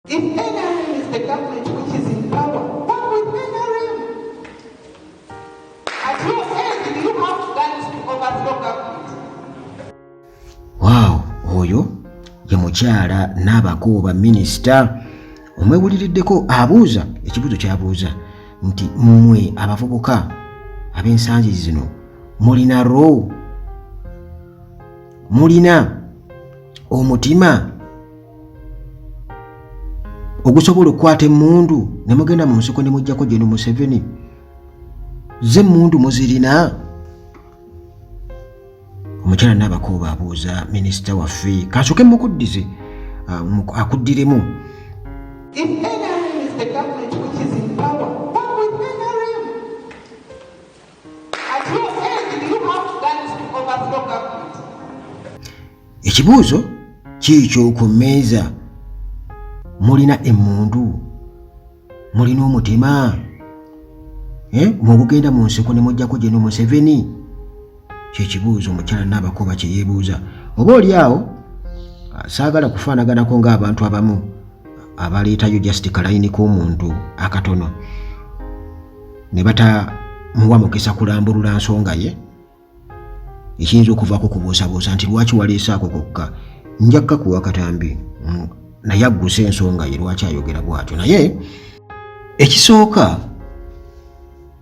If NRM is the government which is in power, what with NRM? At your end, you have guns to overthrow government. Wow, oyo ye mukyala Nabakooba minisita omwewuliriddeko abuuza ekibuuzo ky'abuuza nti mmwe abavubuka ab'ensangi zino mulina omutima ogusobola okukwata emmundu ne mugenda mu nsiko ne muggyako Gen. Museveni ze emmundu muzirina? Omukyala Nabakooba abuuza minisita waffe kasooke mukuddize akuddiremu. If NRM is the government which is in power, what with NRM? At your end, you have guns to overthrow government. Ekibuuzo kiikyo ku mmeeza. Mulina emmundu, mulina omutima mwogenda mu nsiko ne muggyako Gen. Museveni? Kyekibuuzo omukyala Nabakooba kye yeebuuza. Oba oli awo saagala kufaanaganako ng'abantu abamu abaleetayo just kalayini k'omuntu akatono ne batamuwa mukisa kulambulula nsonga ye, ekiyinza okuvaako kubuusabuusa nti lwaki waleese ako kokka, nja kukakuwa katambi naye agguse ensonga ye lwaki ayogera bw'atyo. Naye ekisooka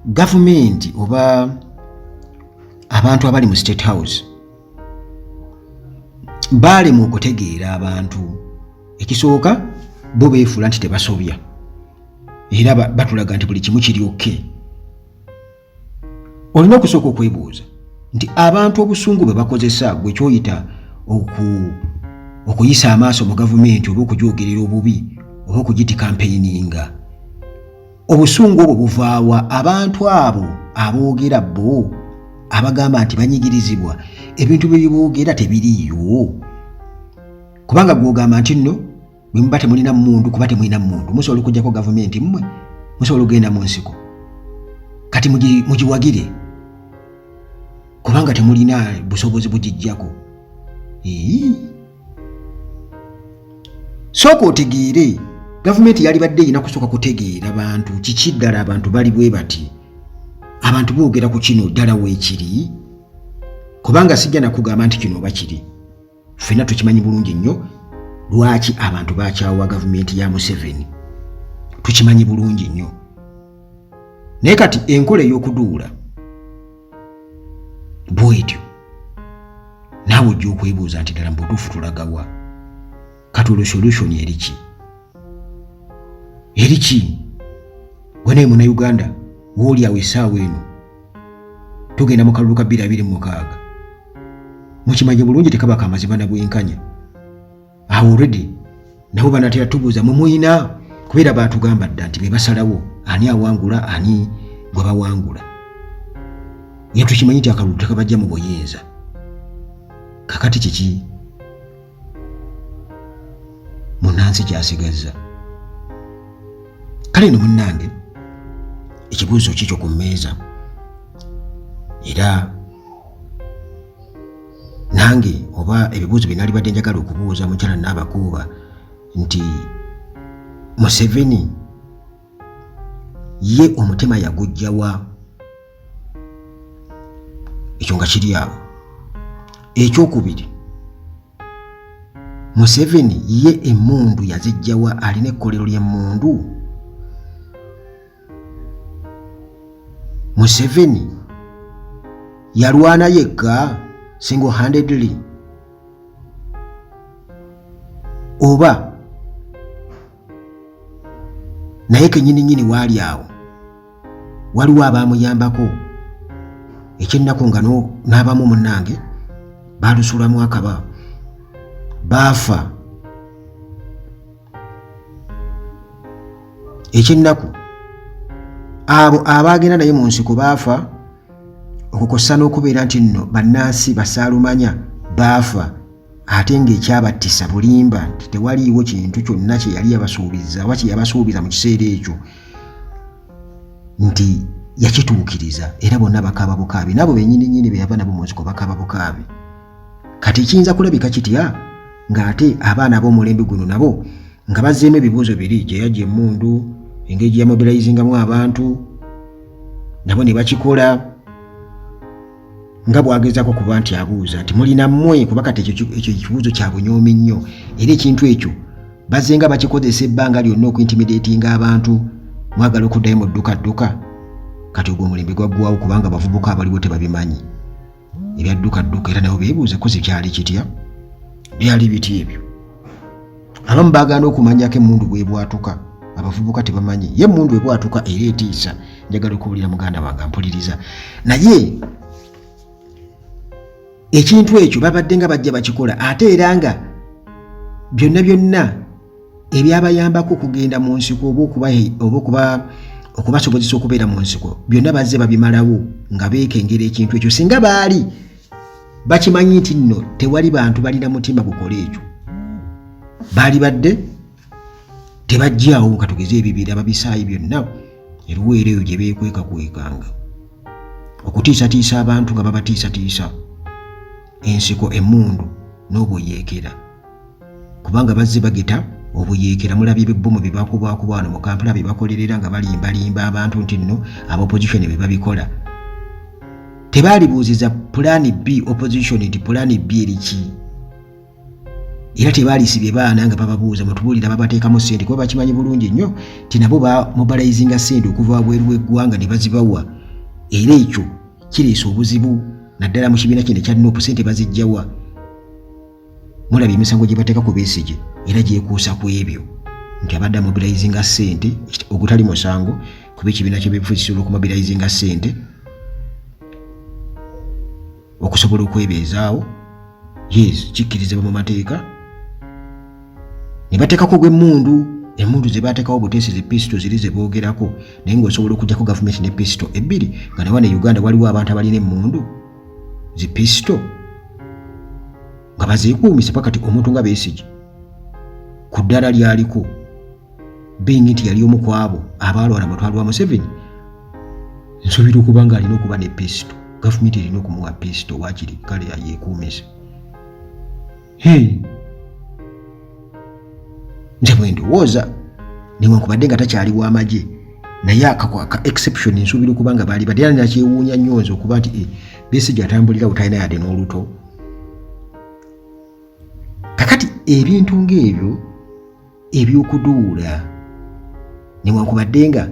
gavumenti oba abantu abali mu State House baalema okutegeera abantu. Ekisooka bo beefuula nti tebasobya era batulaga nti buli kimu kiri okke. Olina okusooka okwebuuza nti abantu obusungu bwe bakozesa gwe kyoyita okuyisa amaaso mu gavumenti oba okugyogerera obubi oba okugiti campaigninga, obusungu obwo buvaawa? Abantu abo aboogera bo abagamba nti banyigirizibwa ebintu bye boogera tebiriiyo, kubanga gwogamba nti nno bwe muba temulina mmundu kuba temulina mmundu musobola okuggyako gavumenti mmwe, musobola okugenda mu nsiko kati mugiwagire kubanga temulina busobozi bugijjako. Sooka otegeere gavumenti yali badde erina kusooka kutegeera abantu kiki ddala abantu bali bwe bati, abantu boogera ku kino ddala weekiri, kubanga sijja nakugamba nti kino oba kiri. Ffenna tukimanyi bulungi nnyo lwaki abantu bakyawa gavumenti ya Museveni, tukimanyi bulungi nnyo. Naye kati enkola ey'okuduula bwetyo naawe ojja okwebuuza nti ddala mu butuufu tulagawa? Kati solution eriki? Gwe naye Munnayuganda wooli awo essaawa eno tugenda mu kalulu ka 2026 mukimanyi bulungi tekaba kamazima na bwenkanya. Awo already nabo banatera tubuuza mumuyina kubeera baatugamba dda nti be basalawo ani awangula ani gwe bawangula. Ye tukimanyi nti akalulu tekabajja mu buyinza. Kakati kiki munnansi kyasigaza? Kale no munnange ekibuuzo kikyo ku mmeeza, era nange oba ebibuuzo bye nali badde njagala okubuuza mukyala Nabakooba nti Museveni ye omutima yagujjawa? Ekyo nga kiri awo. Ekyokubiri, Museveni ye emmundu yazijjawa? Alina ekkolero ly'emmundu? Museveni yalwana yekka single-handedly oba naye kennyini waali awo waliwo abaamuyambako? Ekyennaku nga n'abamu munnange baalusulamu akaba baafa. Ekyennaku abo abaagenda naye mu nsiko baafa, okukosa n'okubeera nti nno bannansi basaalumanya baafa, ate ng'ekyabattisa bulimba nti tewaliiwo kintu kyonna kye yali yabasuubiza oba kye yabasuubiza mu kiseera ekyo nti yakituukiriza, era bonna bakaaba bukaabi. Nabo bennyini be yava nabo mu nsiko bakaaba bukaabi. Kati kiyinza kulabika kitya ng'ate abaana ab'omulembe guno nabo nga bazzeemu ebibuuzo biri gye yajja emmundu engeri ya mobilizingamu abantu nabo ne bakikola nga bwagezako kuba nti abuuza nti mulina mmwe kuba kati ekyo ekibuuzo kya bunyoomi nnyo era ekintu ekyo bazze nga bakikozesa ebbanga lyonna okuintimidatinga abantu mwagala okuddayo mu ddukadduka kati ogwo omulembe gwaggwawo kubanga abavubuka abaliwo tebabimanyi ebyaddukadduka era nabo beebuuza kozi kyali kitya byali biti ebyo abamu baagana okumanyako emmundu bwebwatuka abavubuka tebamanyi ye emmundu bwebwatuka era etiisa njagala okuwulira muganda wange mpuliriza naye ekintu ekyo babadde nga bajja bakikola ate era nga byonna ebyabayambako okugenda mu nsiko oba okubasobozesa okubeera mu nsiko byonna bazze babimalawo nga beekengera ekintu ekyo singa baali bakimanyi nti nno tewali bantu balina mutima gukola ekyo baali badde tebajjaawo nga tugeze ebibira babisaayi byonna eruweero eyo gye beekwekakwekanga okutiisatiisa abantu nga babatiisatiisa ensiko emmundu n'obuyeekera kubanga bazze bageta obuyeekera mulabye ebibbomu bibakubwakuba wano mu Kampala bye bakolerera nga balimbalimba abantu nti nno ab'opposition bye babikola tebaalibuuziza pulaani B opposition nti pulaani B eriki era tebaalisibye baana nga bababuuza mutubuulira babateekamu ssente kuba bakimanyi bulungi nnyo ti nabo bamobilizinga ssente okuva wabweru w'eggwanga ne bazibawa era ekyo kireesa obuzibu naddala mu kibiina kino ekya NUP ssente bazijjawa mulabye emisango gye bateeka ku Besigye era gyekuusa ku ebyo nti abadde amobilizinga ssente ogutali musango kuba ekibiina kye beefuusisa olw'okumobilizinga ssente okusobola okwebeezaawo yes kikkirizibwa mu mateeka ne bateekako gw'emmundu emmundu ze baateekawo buteesi zipisito ziri ze boogerako naye ng'osobola okugyako gavumenti ne pisito ebbiri nga nawa ne Uganda waliwo abantu abalina emmundu zipisito nga bazeekuumise pakati omuntu nga Besigye ku ddala lyaliko bingi nti yali omu ku abo abaalwala mutwalo wa Museveni nsuubira okuba nga alina okuba ne pisito gavumenti erina okumuwa pisito waakiri kale yeekuumise nze bwe ndowooza newankubadde nga takyali w'amagye naye aka exception nsuubira okuba nga baali badde era nakyewuunya nnyo nze okuba nti Besigye atambulira butalina yadde n'oluto kakati ebintu ng'ebyo eby'okuduula newankubadde nga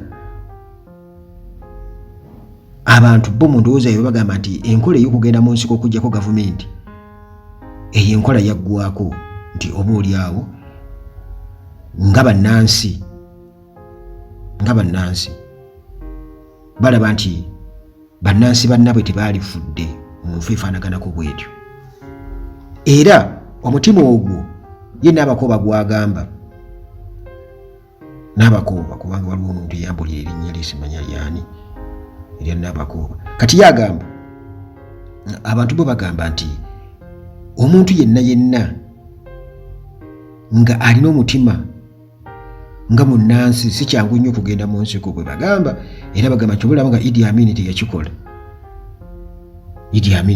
abantu bo mu ndowooza eyo bagamba nti enkola ey'okugenda mu nsiko okuggyako gavumenti eyo enkola yaggwako nti oba oli awo nga bannansi balaba nti bannansi bannabwe tebaalifudde mu nfu efaanaganako bwetyo era omutima ogwo ye Nabakooba gwagamba Nabakooba kubanga waliwo omuntu eyambulira erinnya lye simanya lyani erya Nabakooba kati yagamba abantu bo bagamba nti omuntu yenna nga alina omutima nga munnansi si kyangu nnyo okugenda mu nsiko bwe bagamba era bagamba kyobulaba nga Idi Amin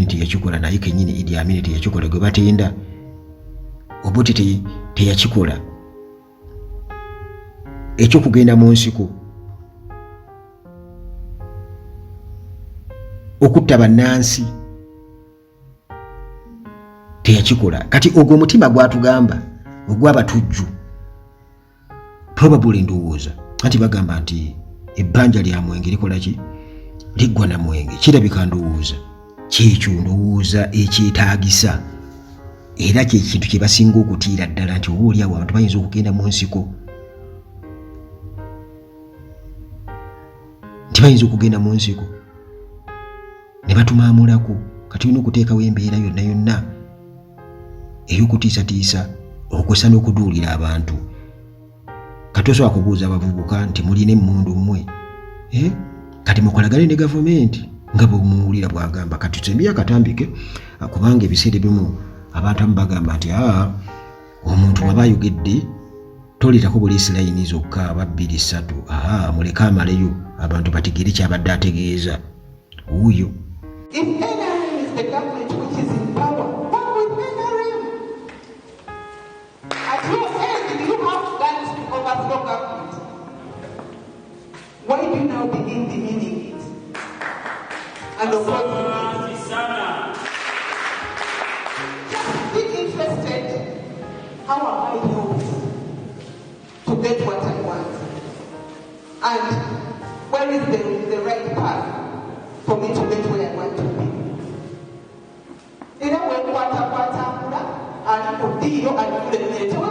teyakikola naye kennyini Idi Amin teyakikola gwe batenda Obote teyakikola ekyokugenda mu nsiko okutta bannansi teyakikola kati ogwo omutima gwatugamba ogw'abatujju probably ndowooza anti bagamba nti ebbanja lya mwenge likola ki liggwa na mwenge kirabika ndowooza kyekyo ndowooza ekyetaagisa era kyekintu kye basinga okutiira ddala nti oba oliawo abantu bayinza okugenda mu nsiko ne batumaamulako kati olina okuteekawo embeera yonna ey'okutiisatiisa okukosa n'okuduulira abantu kati osobola kubuuza abavubuka nti mulina emmundu mmwe kati mukolagane ne gavumenti nga bwemuwulira bwagamba kati tusembi akatambike kubanga ebiseera ebimu abantu amu bagamba nti omuntu waba ayogedde toleetako buliisilayini zokka aba 2-3 muleke amaleyo abantu bategere kyabadde ategeeza wuuyo. If NRM is the government which is in power, what with NRM? At your end, you have now begin demeaning it. And of course, just be interested. How am I helped to get what I want? And where is the right path for me to get where I want to be? Era we kwata ali ku ddiiro ali kuleeta